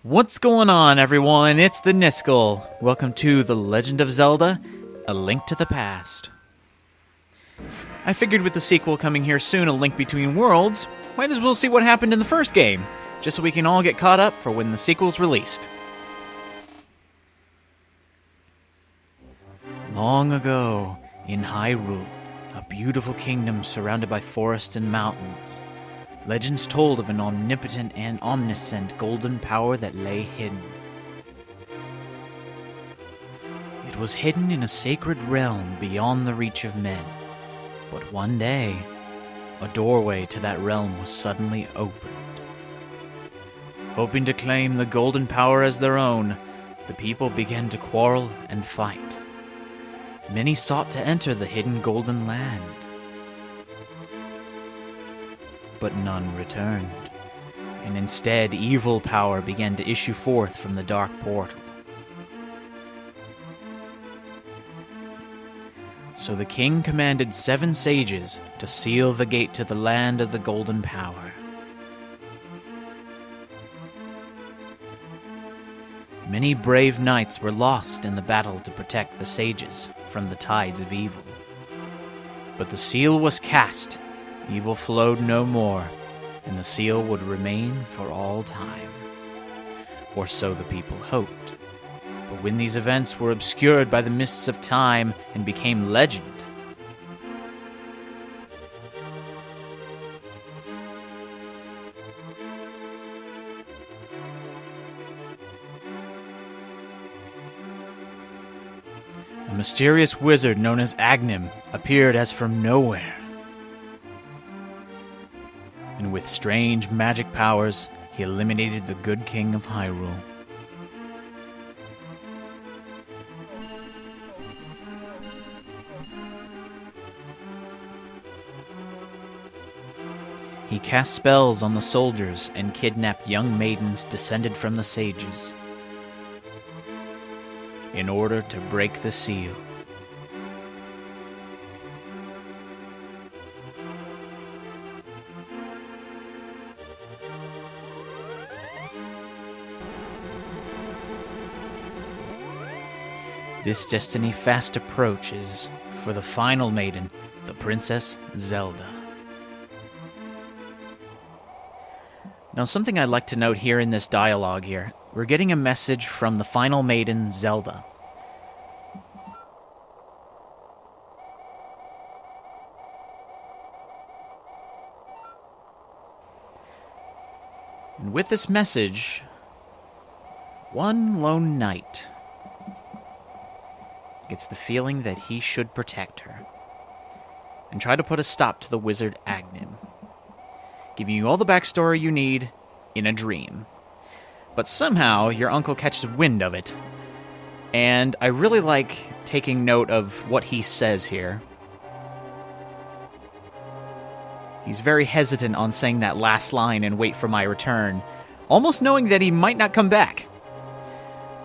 What's going on, everyone? It's the Niskel. Welcome to The Legend of Zelda, A Link to the Past. I figured with the sequel coming here soon, A Link Between Worlds, might as well see what happened in the first game, just so we can all get caught up for when the sequel's released. Long ago, in Hyrule, a beautiful kingdom surrounded by forests and mountains, legends told of an omnipotent and omniscient golden power that lay hidden. It was hidden in a sacred realm beyond the reach of men. But one day, a doorway to that realm was suddenly opened. Hoping to claim the golden power as their own, the people began to quarrel and fight. Many sought to enter the hidden golden land, but none returned, and instead evil power began to issue forth from the dark portal. So the king commanded 7 sages to seal the gate to the land of the golden power. Many brave knights were lost in the battle to protect the sages from the tides of evil. But the seal was cast. Evil flowed no more, and the seal would remain for all time. Or so the people hoped. But when these events were obscured by the mists of time and became legend, a mysterious wizard known as Agnim appeared as from nowhere. And with strange magic powers, he eliminated the good king of Hyrule. He cast spells on the soldiers and kidnapped young maidens descended from the sages in order to break the seal. This destiny fast approaches for the final maiden, the Princess Zelda. Now, something I'd like to note here in this dialogue here, we're getting a message from the final maiden, Zelda. And with this message, one lone knight gets the feeling that he should protect her and try to put a stop to the wizard Agnim, giving you all the backstory you need in a dream. But somehow your uncle catches wind of it, and I really like taking note of what he says here. He's very hesitant on saying that last line and wait for my return, almost knowing that he might not come back.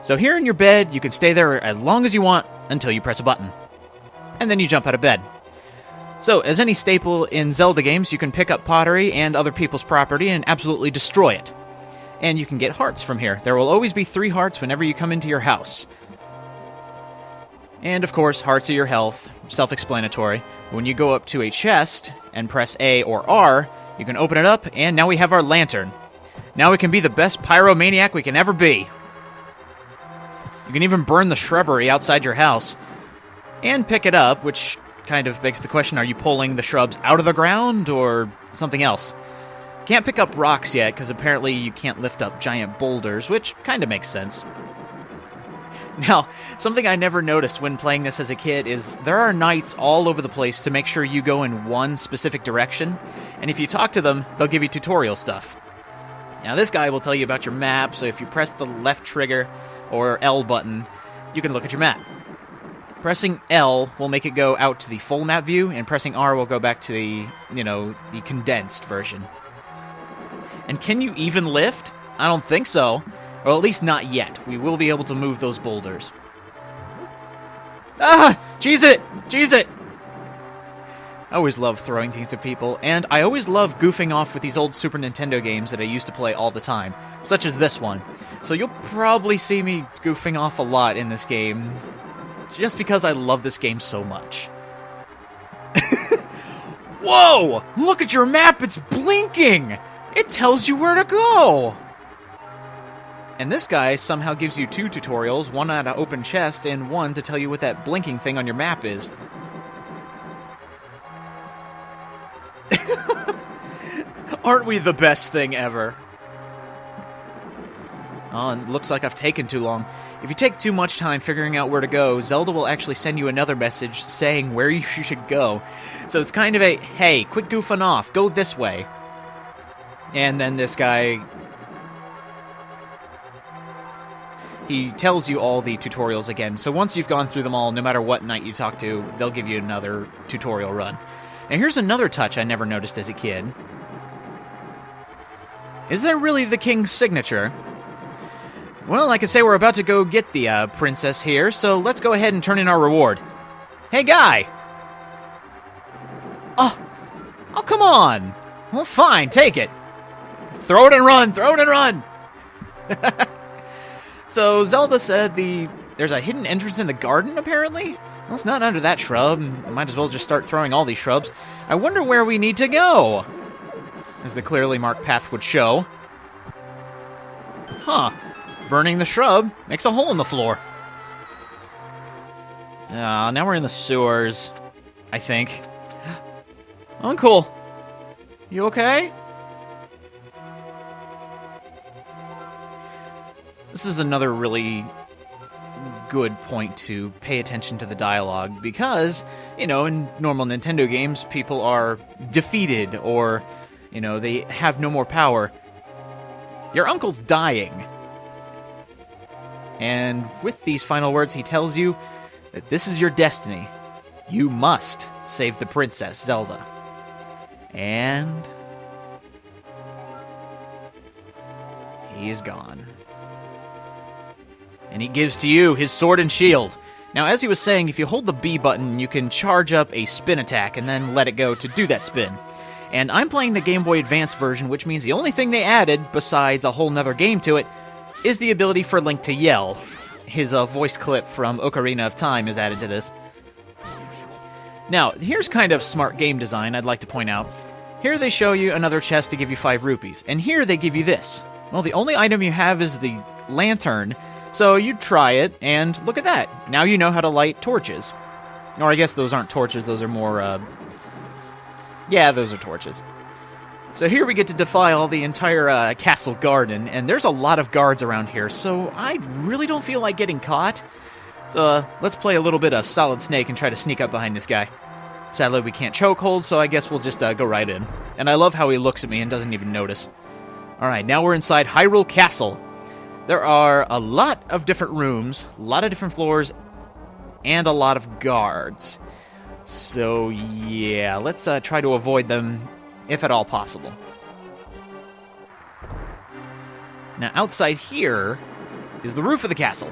So here in your bed, you can stay there as long as you want until you press a button. And then you jump out of bed. So, as any staple in Zelda games, you can pick up pottery and other people's property and absolutely destroy it. And you can get hearts from here. There will always be 3 hearts whenever you come into your house. And of course, hearts are your health, self-explanatory. When you go up to a chest and press A or R, you can open it up, and now we have our lantern. Now we can be the best pyromaniac we can ever be. You can even burn the shrubbery outside your house and pick it up, which kind of begs the question, are you pulling the shrubs out of the ground or something else? Can't pick up rocks yet, because apparently you can't lift up giant boulders, which kind of makes sense. Now, something I never noticed when playing this as a kid is there are knights all over the place to make sure you go in one specific direction, and if you talk to them, they'll give you tutorial stuff. Now, this guy will tell you about your map, so if you press the left trigger or L button, you can look at your map. Pressing L will make it go out to the full map view, and pressing R will go back to the condensed version. And can you even lift? I don't think so. Or at least not yet. We will be able to move those boulders. Ah! Cheese it! Cheese it! I always love throwing things at people, and I always love goofing off with these old Super Nintendo games that I used to play all the time, such as this one. So you'll probably see me goofing off a lot in this game, just because I love this game so much. Whoa! Look at your map, it's blinking! It tells you where to go! And this guy somehow gives you 2 tutorials, one on an open chest, and one to tell you what that blinking thing on your map is. Aren't we the best thing ever? Oh, and it looks like I've taken too long. If you take too much time figuring out where to go, Zelda will actually send you another message saying where you should go. So it's kind of a, hey, quit goofing off, go this way. And then this guy, he tells you all the tutorials again. So once you've gone through them all, no matter what knight you talk to, they'll give you another tutorial run. And here's another touch I never noticed as a kid. Is that really the king's signature? Well, like I say, we're about to go get the princess here, so let's go ahead and turn in our reward. Hey, guy! Oh, come on! Well, fine, take it. Throw it and run! Throw it and run! So, Zelda said there's a hidden entrance in the garden, apparently? Well, it's not under that shrub. Might as well just start throwing all these shrubs. I wonder where we need to go, as the clearly marked path would show. Huh. Burning the shrub makes a hole in the floor. Now we're in the sewers, I think. Uncle, you okay? This is another really good point to pay attention to the dialogue, because, you know, in normal Nintendo games, people are defeated, or, you know, they have no more power. Your uncle's dying. And with these final words, he tells you that this is your destiny. You must save the princess, Zelda. And he is gone. And he gives to you his sword and shield. Now, as he was saying, if you hold the B button, you can charge up a spin attack and then let it go to do that spin. And I'm playing the Game Boy Advance version, which means the only thing they added, besides a whole nother game to it, is the ability for Link to yell. His voice clip from Ocarina of Time is added to this. Now, here's kind of smart game design I'd like to point out. Here they show you another chest to give you 5 rupees, and here they give you this. Well, the only item you have is the lantern, so you try it, and look at that. Now you know how to light torches. Or I guess those aren't torches, those are more, yeah, those are torches. So here we get to defile the entire castle garden, and there's a lot of guards around here, so I really don't feel like getting caught. So let's play a little bit of Solid Snake and try to sneak up behind this guy. Sadly, we can't chokehold, so I guess we'll just go right in. And I love how he looks at me and doesn't even notice. Alright, now we're inside Hyrule Castle. There are a lot of different rooms, a lot of different floors, and a lot of guards. So yeah, let's try to avoid them if at all possible. Now, outside here is the roof of the castle,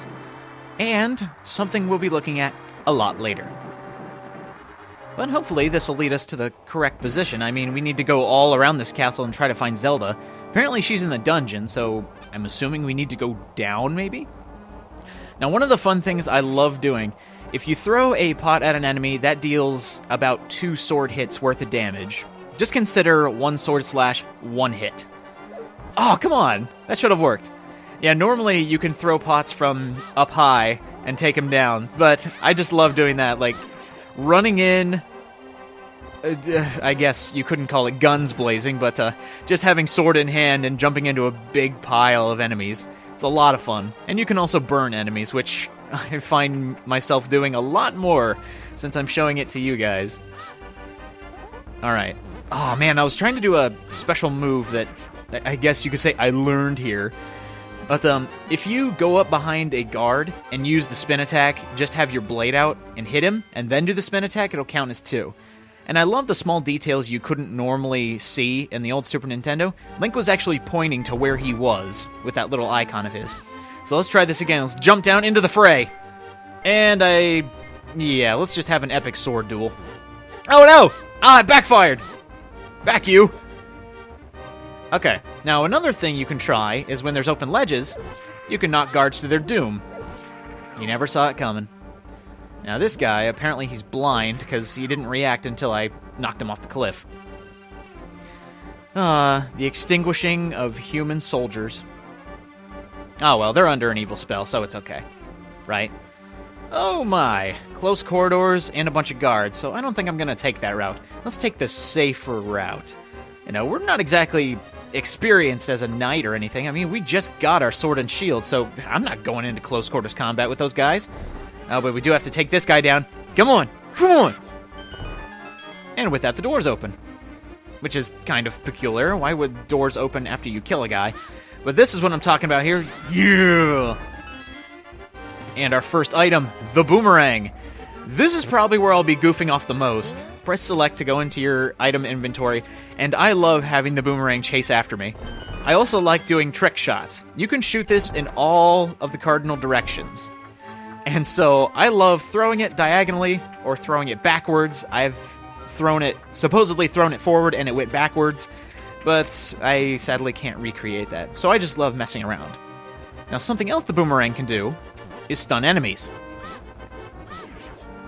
and something we'll be looking at a lot later. But hopefully this will lead us to the correct position. I mean, we need to go all around this castle and try to find Zelda. Apparently she's in the dungeon, so I'm assuming we need to go down, maybe? Now, one of the fun things I love doing, if you throw a pot at an enemy, that deals about 2 sword hits worth of damage. Just consider 1 sword slash 1 hit. Oh, come on! That should have worked. Yeah, normally you can throw pots from up high and take them down, but I just love doing that, like, running in, I guess you couldn't call it guns blazing, but just having sword in hand and jumping into a big pile of enemies. It's a lot of fun. And you can also burn enemies, which I find myself doing a lot more since I'm showing it to you guys. Alright. Oh man, I was trying to do a special move that I guess you could say I learned here. But if you go up behind a guard and use the spin attack, just have your blade out and hit him, and then do the spin attack, it'll count as 2. And I love the small details you couldn't normally see in the old Super Nintendo. Link was actually pointing to where he was with that little icon of his. So let's try this again. Let's jump down into the fray. And yeah, let's just have an epic sword duel. Oh no! Ah, it backfired! Back you! Okay, now another thing you can try is when there's open ledges, you can knock guards to their doom. You never saw it coming. Now this guy, apparently he's blind because he didn't react until I knocked him off the cliff. The extinguishing of human soldiers. Oh well, they're under an evil spell, so it's okay. Right? Oh my, close corridors and a bunch of guards, so I don't think I'm going to take that route. Let's take the safer route. You know, we're not exactly experienced as a knight or anything. I mean, we just got our sword and shield, so I'm not going into close quarters combat with those guys. But we do have to take this guy down. Come on! Come on! And with that, the doors open. Which is kind of peculiar. Why would doors open after you kill a guy? But this is what I'm talking about here. Yeah! And our first item, the boomerang. This is probably where I'll be goofing off the most. Press select to go into your item inventory, and I love having the boomerang chase after me. I also like doing trick shots. You can shoot this in all of the cardinal directions. And so I love throwing it diagonally or throwing it backwards. I've supposedly thrown it forward and it went backwards, but I sadly can't recreate that. So I just love messing around. Now something else the boomerang can do is stun enemies.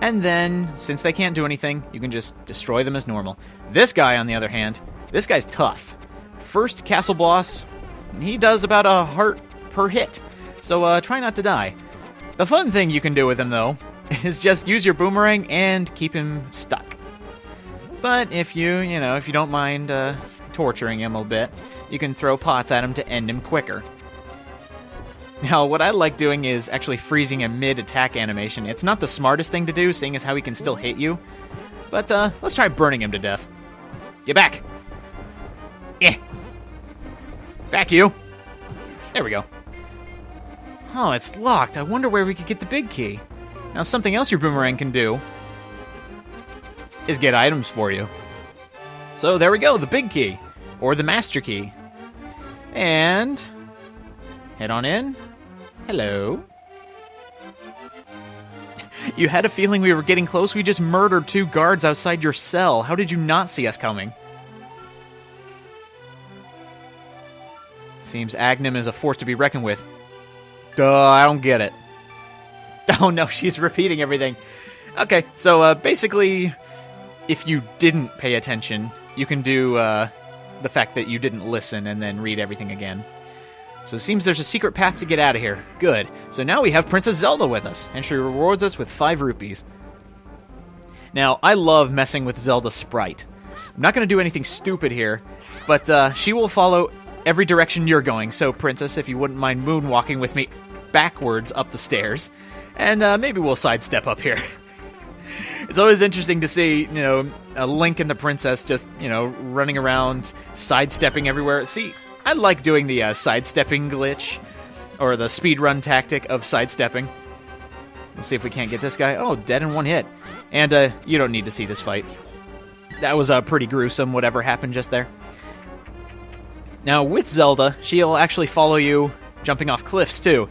And then, since they can't do anything, you can just destroy them as normal. This guy, on the other hand, this guy's tough. First castle boss, he does about a heart per hit, so try not to die. The fun thing you can do with him, though, is just use your boomerang and keep him stuck. But if you don't mind torturing him a bit, you can throw pots at him to end him quicker. Now, what I like doing is actually freezing a mid-attack animation. It's not the smartest thing to do, seeing as how he can still hit you. But, let's try burning him to death. Get back! Yeah! Back, you! There we go. Oh, it's locked. I wonder where we could get the big key. Now, something else your boomerang can do is get items for you. So, there we go, the big key. Or the master key. And head on in. Hello. You had a feeling we were getting close? We just murdered 2 guards outside your cell. How did you not see us coming? Seems Agnem is a force to be reckoned with. Duh, I don't get it. Oh no, she's repeating everything. Okay, so basically, if you didn't pay attention, you can do the fact that you didn't listen and then read everything again. So it seems there's a secret path to get out of here. Good. So now we have Princess Zelda with us, and she rewards us with 5 rupees. Now, I love messing with Zelda's sprite. I'm not going to do anything stupid here, but she will follow every direction you're going. So, Princess, if you wouldn't mind moonwalking with me backwards up the stairs, and maybe we'll sidestep up here. It's always interesting to see, a Link and the Princess just, running around, sidestepping everywhere. See, I like doing the sidestepping glitch, or the speedrun tactic of sidestepping. Let's see if we can't get this guy. Oh, dead in 1 hit. And you don't need to see this fight. That was pretty gruesome, whatever happened just there. Now, with Zelda, she'll actually follow you jumping off cliffs, too.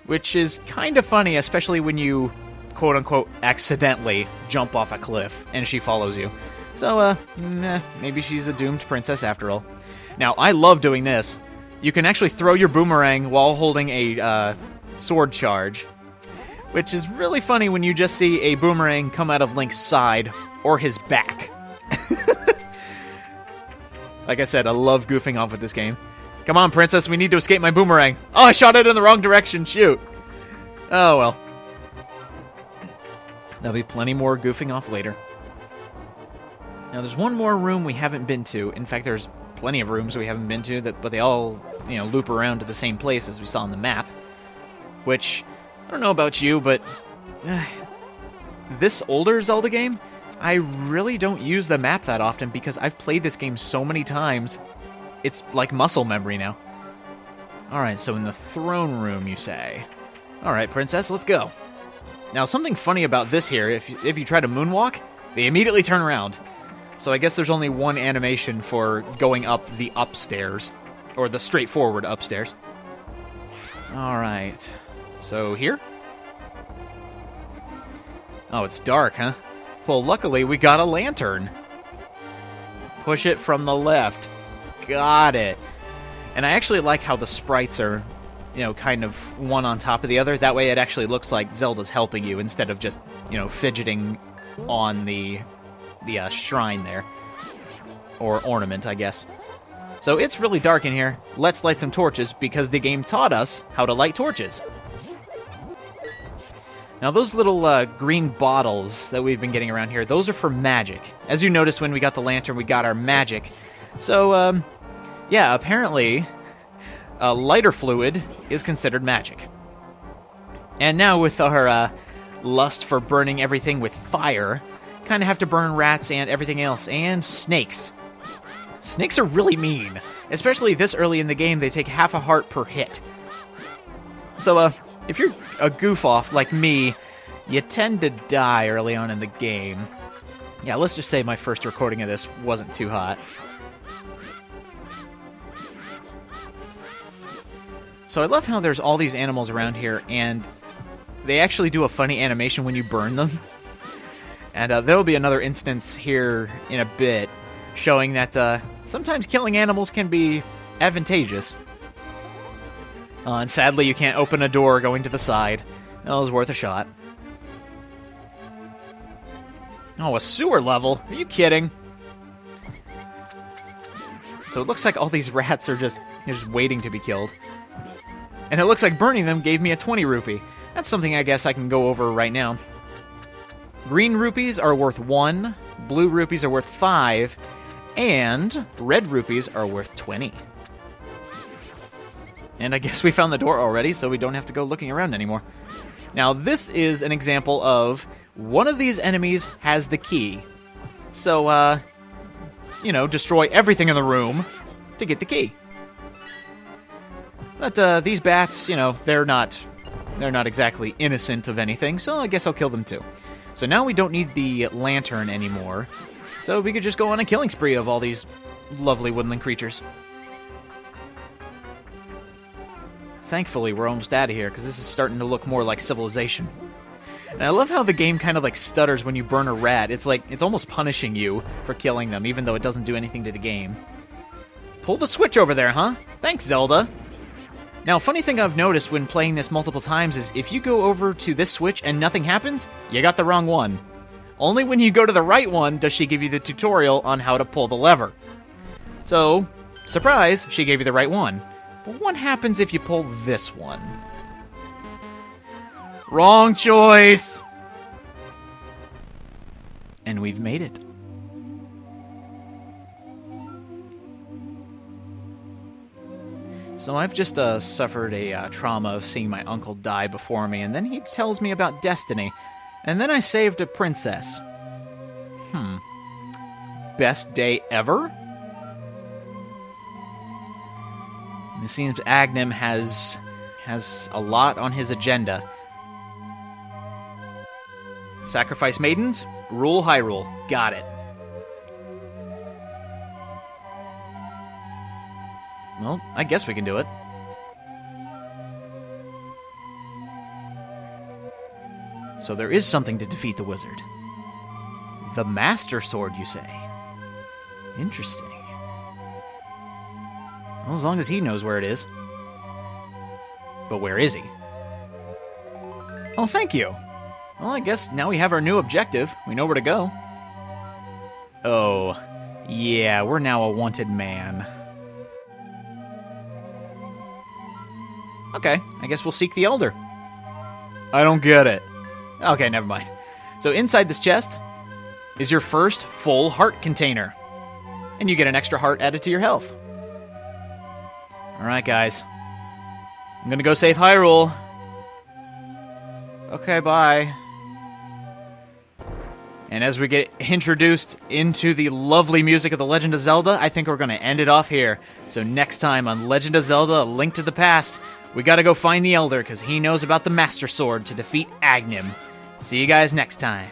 Which is kind of funny, especially when you, quote-unquote, accidentally jump off a cliff, and she follows you. So, maybe she's a doomed princess after all. Now, I love doing this. You can actually throw your boomerang while holding a sword charge, which is really funny when you just see a boomerang come out of Link's side or his back. Like I said, I love goofing off with this game. Come on, princess, we need to escape my boomerang. Oh, I shot it in the wrong direction, shoot. Oh, well. There'll be plenty more goofing off later. Now, there's one more room we haven't been to. In fact, there's plenty of rooms we haven't been to, but they all, loop around to the same place as we saw on the map. Which, I don't know about you, but this older Zelda game, I really don't use the map that often because I've played this game so many times, it's like muscle memory now. Alright, so in the throne room, you say. Alright, princess, let's go. Now, something funny about this here, if you try to moonwalk, they immediately turn around. So I guess there's only one animation for going up the upstairs, or the straightforward upstairs. Alright, so here? Oh, it's dark, huh? Well, luckily we got a lantern. Push it from the left. Got it. And I actually like how the sprites are kind of one on top of the other. That way it actually looks like Zelda's helping you instead of just, fidgeting on the shrine there. Or ornament, I guess. So it's really dark in here. Let's light some torches because the game taught us how to light torches. Now those little green bottles that we've been getting around here, those are for magic. As you noticed when we got the lantern, we got our magic. So, yeah, apparently lighter fluid is considered magic. And now with our lust for burning everything with fire, kind of have to burn rats and everything else, and snakes. Snakes are really mean. Especially this early in the game, they take half a heart per hit. So, if you're a goof-off like me, you tend to die early on in the game. Yeah, let's just say my first recording of this wasn't too hot. So I love how there's all these animals around here, and they actually do a funny animation when you burn them. And there will be another instance here in a bit showing that sometimes killing animals can be advantageous. And sadly, you can't open a door going to the side. That was worth a shot. Oh, a sewer level? Are you kidding? So it looks like all these rats are just waiting to be killed. And it looks like burning them gave me a 20 rupee. That's something I guess I can go over right now. Green rupees are worth 1, blue rupees are worth 5, and red rupees are worth 20. And I guess we found the door already, so we don't have to go looking around anymore. Now, this is an example of one of these enemies has the key. So, destroy everything in the room to get the key. But these bats, they're not exactly innocent of anything, so I guess I'll kill them too. So now we don't need the lantern anymore, so we could just go on a killing spree of all these lovely woodland creatures. Thankfully, we're almost out of here, because this is starting to look more like Civilization. And I love how the game kind of stutters when you burn a rat. It's almost punishing you for killing them, even though it doesn't do anything to the game. Pull the switch over there, huh? Thanks, Zelda. Now, funny thing I've noticed when playing this multiple times is if you go over to this switch and nothing happens, you got the wrong one. Only when you go to the right one does she give you the tutorial on how to pull the lever. So, surprise, she gave you the right one. But what happens if you pull this one? Wrong choice! And we've made it. So I've just suffered a trauma of seeing my uncle die before me, and then he tells me about destiny, and then I saved a princess. Best day ever? And it seems Agnem has a lot on his agenda. Sacrifice maidens, rule Hyrule. Got it. Well, I guess we can do it. So there is something to defeat the wizard. The Master Sword, you say? Interesting. Well, as long as he knows where it is. But where is he? Oh, thank you. Well, I guess now we have our new objective. We know where to go. Oh, yeah, we're now a wanted man. Okay, I guess we'll seek the Elder. I don't get it. Okay, never mind. So inside this chest is your first full heart container. And you get an extra heart added to your health. Alright, guys. I'm gonna go save Hyrule. Okay, bye. And as we get introduced into the lovely music of The Legend of Zelda, I think we're going to end it off here. So next time on Legend of Zelda, A Link to the Past, we got to go find the Elder because he knows about the Master Sword to defeat Agnem. See you guys next time.